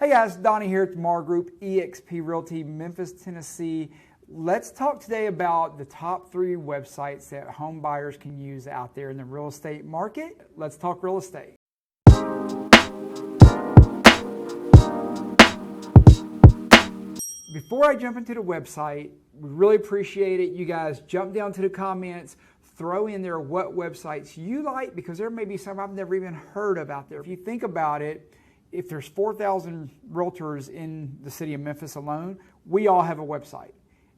Hey guys, Donnie here at the Mar Group, eXp Realty, Memphis, Tennessee. Let's talk today about the top 3 websites that home buyers can use out there in the real estate market. Let's talk real estate. Before I jump into the website, we really appreciate it. You guys jump down to the comments, throw in there what websites you like, because there may be some I've never even heard of out there. If you think about it, if there's 4,000 realtors in the city of Memphis alone, we all have a website.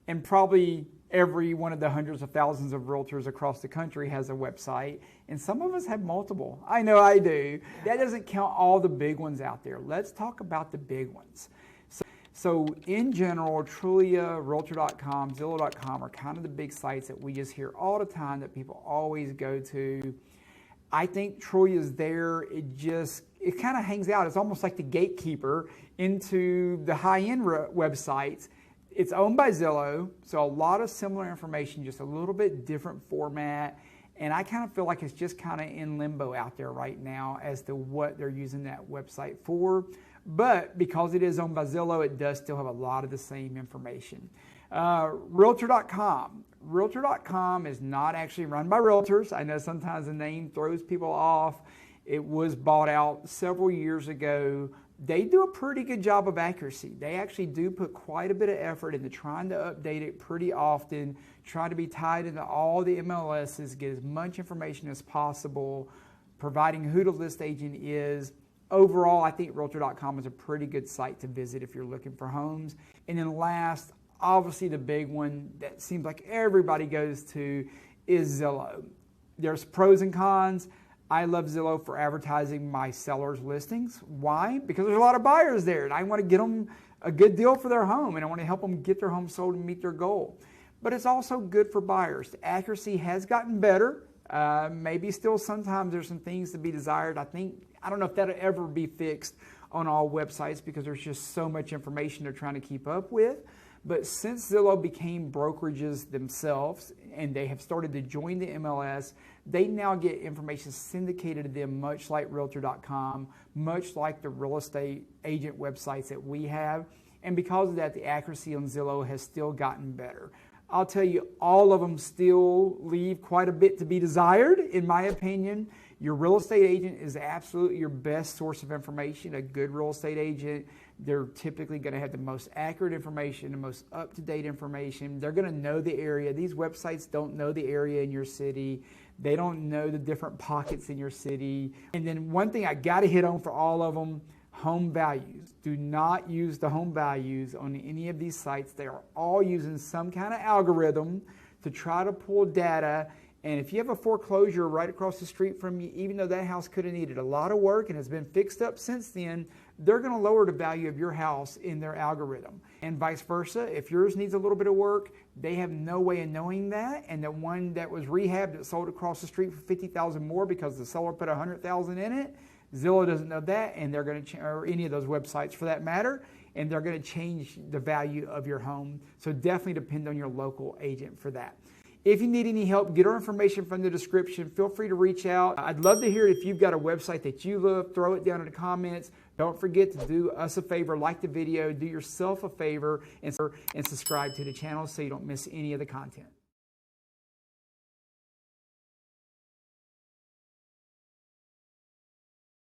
And probably every one of the hundreds of thousands of realtors across the country has a website. And some of us have multiple. I know I do. That doesn't count all the big ones out there. Let's talk about the big ones. So in general, Trulia, Realtor.com, Zillow.com are kind of the big sites that we just hear all the time that people always go to. I think Trulia's there. It kind of hangs out. It's almost like the gatekeeper into the high-end websites. It's owned by Zillow, so a lot of similar information, just a little bit different format. And I kind of feel like it's just kind of in limbo out there right now as to what they're using that website for. But because it is owned by Zillow, it does still have a lot of the same information. Realtor.com. Realtor.com is not actually run by realtors. I know sometimes the name throws people off. It was bought out several years ago. They do a pretty good job of accuracy. They actually do put quite a bit of effort into trying to update it pretty often, try to be tied into all the MLSs, get as much information as possible, providing who the list agent is. Overall, I think Realtor.com is a pretty good site to visit if you're looking for homes. And then last, obviously the big one that seems like everybody goes to is Zillow. There's pros and cons. I love Zillow for advertising my sellers' listings. Why? Because there's a lot of buyers there, and I want to get them a good deal for their home, and I want to help them get their home sold and meet their goal. But it's also good for buyers. The accuracy has gotten better. Maybe still sometimes there's some things to be desired. I don't know if that'll ever be fixed on all websites because there's just so much information they're trying to keep up with. But since Zillow became brokerages themselves and they have started to join the MLS, they now get information syndicated to them much like Realtor.com, much like the real estate agent websites that we have. And because of that, the accuracy on Zillow has still gotten better. I'll tell you, all of them still leave quite a bit to be desired, in my opinion. Your real estate agent is absolutely your best source of information. A good real estate agent, they're typically going to have the most accurate information, the most up-to-date information. They're going to know the area. These websites don't know the area in your city. They don't know the different pockets in your city. And then one thing I got to hit on for all of them, home values. Do not use the home values on any of these sites. They are all using some kind of algorithm to try to pull data. And if you have a foreclosure right across the street from you, even though that house could have needed a lot of work and has been fixed up since then, they're going to lower the value of your house in their algorithm. And vice versa, if yours needs a little bit of work, they have no way of knowing that. And the one that was rehabbed that sold across the street for $50,000 more because the seller put $100,000 in it, Zillow doesn't know that, and they're going to, or any of those websites for that matter, and they're going to change the value of your home. So definitely depend on your local agent for that. If you need any help, get our information from the description. Feel free to reach out. I'd love to hear it. If you've got a website that you love, throw it down in the comments. Don't forget to do us a favor, like the video, do yourself a favor, and subscribe to the channel so you don't miss any of the content.